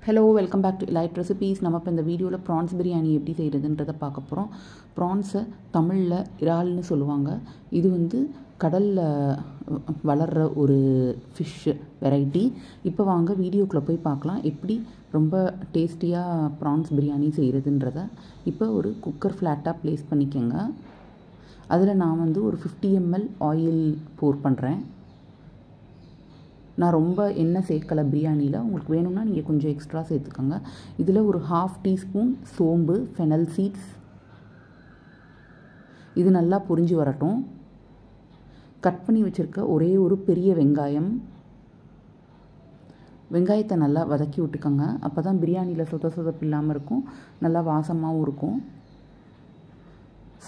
Hello welcome back to elite recipes. நம்ம இப்போ இந்த வீடியோவில் ப்ரான்ஸ் பிரியாணி எப்படி செய்கிறதுன்றதை பார்க்க போகிறோம். ப்ரான்ஸை தமிழில் இறால்னு சொல்லுவாங்க. இது வந்து கடலில் வளர்கிற ஒரு ஃபிஷ் வெரைட்டி. இப்போ வாங்க வீடியோக்குள்ளே போய் பார்க்கலாம் எப்படி ரொம்ப டேஸ்டியாக ப்ரான்ஸ் பிரியாணி செய்கிறதுன்றதை. இப்போ ஒரு குக்கர் ஃப்ளாட்டாக ப்ளேஸ் பண்ணிக்கோங்க. அதில் நான் வந்து ஒரு 50 ml ஆயில் போர் பண்ணுறேன். நான் ரொம்ப எண்ணெய் சேர்க்கலை பிரியாணியில். உங்களுக்கு வேணும்னா நீங்கள் கொஞ்சம் எக்ஸ்ட்ரா சேர்த்துக்கோங்க. இதில் ஒரு 1/2 டீஸ்பூன் சோம்பு, ஃபெனல் சீட்ஸ், இது நல்லா பொரிஞ்சு வரட்டும். கட் பண்ணி வச்சுருக்க ஒரே ஒரு பெரிய வெங்காயத்தை நல்லா வதக்கி விட்டுக்கோங்க. அப்போ தான் பிரியாணியில் சொதப்பு இல்லாமல் இருக்கும், நல்லா வாசமாகவும் இருக்கும்.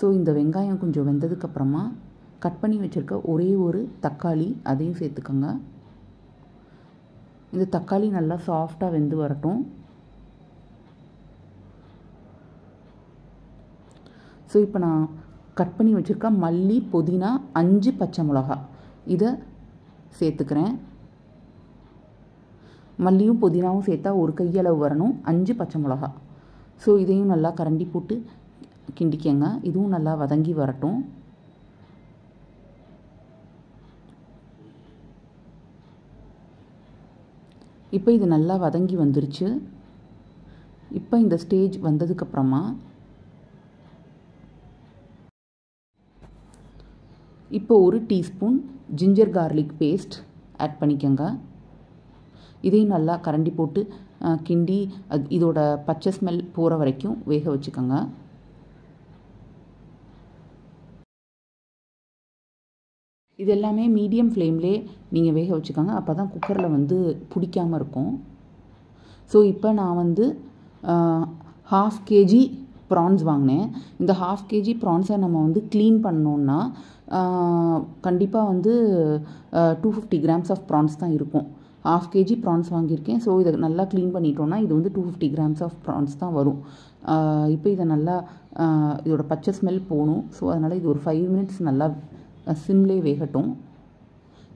ஸோ இந்த வெங்காயம் கொஞ்சம் வெந்ததுக்கப்புறமா கட் பண்ணி வச்சுருக்க ஒரே ஒரு தக்காளி, அதையும் சேர்த்துக்கோங்க. இந்த தக்காளி நல்லா சாஃப்டாக வெந்து வரட்டும். ஸோ இப்போ நான் கட் பண்ணி வச்சுருக்க மல்லி, புதினா, 5 பச்சை மிளகா இதை சேர்த்துக்கிறேன். மல்லியும் புதினாவும் சேர்த்தா ஒரு கையளவு வரணும், 5 பச்சை மிளகா. ஸோ இதையும் நல்லா கரண்டி போட்டு கிண்டிக்கங்க. இதுவும் நல்லா வதங்கி வரட்டும். இப்போ இது நல்லா வதங்கி வந்துருச்சு. இப்போ இந்த ஸ்டேஜ் வந்ததுக்கப்புறமா இப்போ ஒரு teaspoon ginger garlic paste add பண்ணிக்கோங்க. இதையும் நல்லா கரண்டி போட்டு கிண்டி இதோட பச்சை ஸ்மெல் போகிற வரைக்கும் வேக வச்சுக்கோங்க. இது எல்லாமே மீடியம் ஃப்ளேம்லேயே நீங்கள் வேக வச்சுக்கோங்க. அப்போ தான் குக்கரில் வந்து பிடிக்காமல் இருக்கும். ஸோ இப்போ நான் வந்து 1/2 kg ப்ரான்ஸ் வாங்கினேன். இந்த 1/2 kg ப்ரான்ஸை நம்ம வந்து க்ளீன் பண்ணோன்னா கண்டிப்பாக வந்து 250 grams ஆஃப் ப்ரான்ஸ் தான் இருக்கும். 1/2 kg ப்ரான்ஸ் வாங்கியிருக்கேன். ஸோ இதை நல்லா க்ளீன் பண்ணிட்டோன்னா இது வந்து 250 grams ஆஃப் ப்ரான்ஸ் தான் வரும். இப்போ இதை நல்லா இதோட பச்சை ஸ்மெல் போகணும். ஸோ அதனால் இது ஒரு 5 minutes நல்லா சிம்லே வேகட்டும்.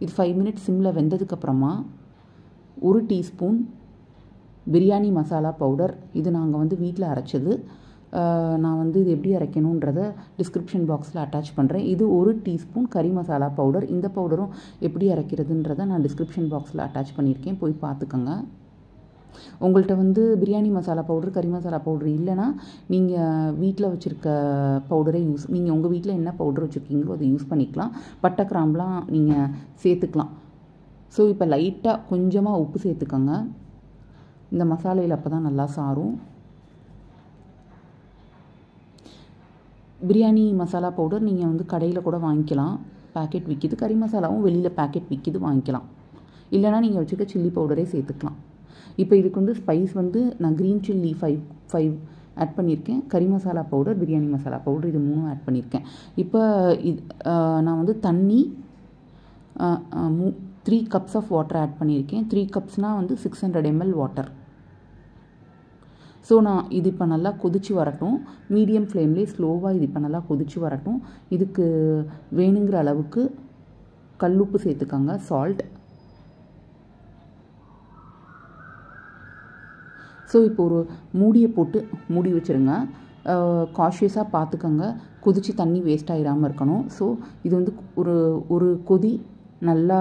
இது 5 minutes சிம்மில் வெந்ததுக்கப்புறமா ஒரு டீஸ்பூன் பிரியாணி மசாலா பவுடர், இது நாங்கள் வந்து வீட்டில் அரைச்சது. நான் வந்து இது எப்படி அரைக்கணுன்றதை டிஸ்கிரிப்ஷன் பாக்ஸில் அட்டாச் பண்ணுறேன். இது ஒரு டீஸ்பூன் கறி மசாலா பவுடர். இந்த பவுடரும் எப்படி அரைக்கிறதுன்றதை நான் டிஸ்கிரிப்ஷன் பாக்ஸில் அட்டாச் பண்ணியிருக்கேன், போய் பார்த்துக்கோங்க. உங்கள்கிட்ட வந்து பிரியாணி மசாலா பவுடர், கறி மசாலா பவுடர் இல்லைன்னா நீங்கள் வீட்டில் வச்சுருக்க பவுடரை நீங்கள் உங்கள் வீட்டில் என்ன பவுடர் வச்சுருக்கீங்களோ அதை யூஸ் பண்ணிக்கலாம். பட்டை, கிராம்பெலாம் நீங்கள் சேர்த்துக்கலாம். ஸோ இப்போ லைட்டாக கொஞ்சமாக உப்பு சேர்த்துக்கோங்க. இந்த மசாலையில் அப்போ தான் நல்லா சாரும். பிரியாணி மசாலா பவுடர் நீங்கள் வந்து கடையில் கூட வாங்கிக்கலாம், பேக்கெட் விற்கிது. கறி மசாலாவும் வெளியில் பேக்கெட் விற்கிது, வாங்கிக்கலாம். இல்லைனா நீங்கள் வச்சுருக்க சில்லி பவுடரே சேர்த்துக்கலாம். இப்போ இதுக்கு வந்து ஸ்பைஸ் வந்து நான் க்ரீன் சில்லி 5 ஆட் பண்ணியிருக்கேன். கறி மசாலா பவுடர், பிரியாணி மசாலா பவுடர், இது 3 ஆட் பண்ணியிருக்கேன். இப்போ நான் வந்து தண்ணி 3 cups ஆஃப் வாட்டர் ஆட் பண்ணியிருக்கேன். 3 cupsனால் வந்து 600 ml வாட்டர். ஸோ நான் இது இப்போ நல்லா கொதிச்சு வரட்டும். மீடியம் ஃப்ளேம்லேயே ஸ்லோவாக இது இப்போ நல்லா கொதிச்சு வரட்டும். இதுக்கு வேணுங்கிற அளவுக்கு கல்லுப்பு சேர்த்துக்கோங்க, சால்ட். ஸோ இப்போ ஒரு மூடியை போட்டு மூடி வச்சுருங்க. காஷியஸாக பார்த்துக்கோங்க, கொதித்து தண்ணி வேஸ்ட் ஆகிடாமல் இருக்கணும். ஸோ இது வந்து ஒரு கொதி நல்லா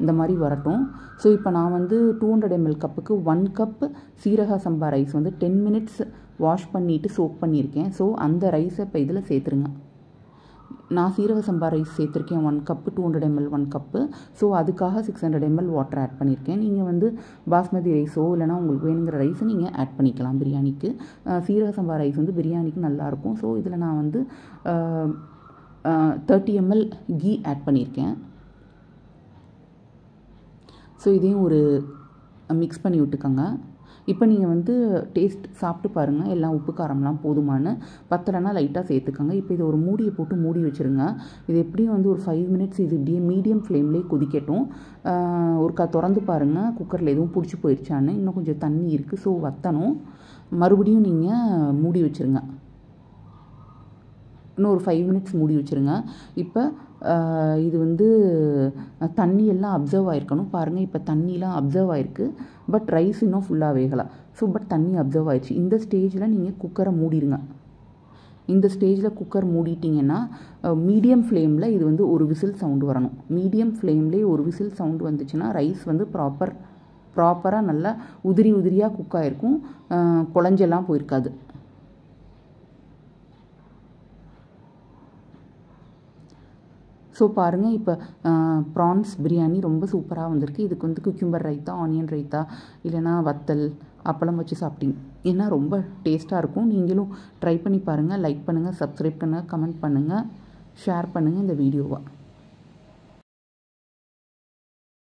இந்த மாதிரி வரட்டும். ஸோ இப்போ நான் வந்து 200 ml கப்புக்கு 1 cup சீரக சம்பா ரைஸ் வந்து 10 minutes வாஷ் பண்ணிவிட்டு சோக் பண்ணியிருக்கேன். ஸோ அந்த ரைஸை இப்போ இதில் சேர்த்துருங்க. நான் சீரக சம்பா ரைஸ் சேர்த்துருக்கேன் 1 cup, 200 ml 1 cup. ஸோ அதுக்காக 600 ml வாட்டர் ஆட் பண்ணியிருக்கேன். நீங்கள் வந்து பாஸ்மதி ரைஸோ இல்லைனா உங்களுக்கு வேணுங்கிற ரைஸை நீங்கள் ஆட் பண்ணிக்கலாம் பிரியாணிக்கு. சீரக சம்பா ரைஸ் வந்து பிரியாணிக்கு நல்லாயிருக்கும். ஸோ இதில் நான் வந்து 30 ml கீ ஆட் பண்ணியிருக்கேன். ஸோ இதையும் ஒரு மிக்ஸ் பண்ணி விட்டுக்கோங்க. இப்போ நீங்கள் வந்து டேஸ்ட் சாப்பிட்டு பாருங்கள், எல்லாம் உப்பு காரம்லாம் போதுமானு. பத்தலைன்னா லைட்டாக சேர்த்துக்கோங்க. இப்போ இதை ஒரு மூடியை போட்டு மூடி வச்சுருங்க. இது எப்படியும் வந்து ஒரு 5 minutes இது இப்படியே மீடியம் ஃப்ளேம்லேயே கொதிக்கட்டும். ஒருக்கா திறந்து பாருங்கள் குக்கரில் எதுவும் பிடிச்சி போயிடுச்சான்னு. இன்னும் கொஞ்சம் தண்ணி இருக்குது, ஸோ வற்றணும். மறுபடியும் நீங்கள் மூடி வச்சுருங்க. இன்னும் ஒரு 5 minutes மூடி வச்சுருங்க. இப்போ இது வந்து தண்ணி எல்லாம் அப்சர்வ் ஆகிருக்கணும். பாருங்கள் இப்போ தண்ணிலாம் அப்சர்வ் ஆகிருக்கு, பட் ரைஸ் இன்னும் ஃபுல்லாக வேகலை. ஸோ பட் தண்ணி அப்சர்வ் ஆயிடுச்சு. இந்த ஸ்டேஜில் நீங்கள் குக்கரை மூடிடுங்க. இந்த ஸ்டேஜில் குக்கர் மூடிட்டிங்கன்னா மீடியம் ஃப்ளேமில் இது வந்து ஒரு விசில் சவுண்டு வரணும். மீடியம் ஃப்ளேம்லேயே ஒரு விசில் சவுண்டு வந்துச்சுன்னா ரைஸ் வந்து ப்ராப்பராக நல்லா உதிரியாக குக் ஆகிருக்கும், குழஞ்செல்லாம் போயிருக்காது. ஸோ பாருங்கள் இப்போ ப்ரான்ஸ் பிரியாணி ரொம்ப சூப்பராக வந்திருக்கு. இதுக்கு வந்து குக்கும்பர் ரைத்தா, ஆனியன் ரைத்தா, இல்லைனா வத்தல், அப்பளம் வச்சு சாப்பிட்டீங்க ஏன்னா ரொம்ப டேஸ்ட்டாக இருக்கும். நீங்களும் ட்ரை பண்ணி பாருங்கள். லைக் பண்ணுங்கள், சப்ஸ்கிரைப் பண்ணுங்கள், கமெண்ட் பண்ணுங்கள், ஷேர் பண்ணுங்கள் இந்த வீடியோவை.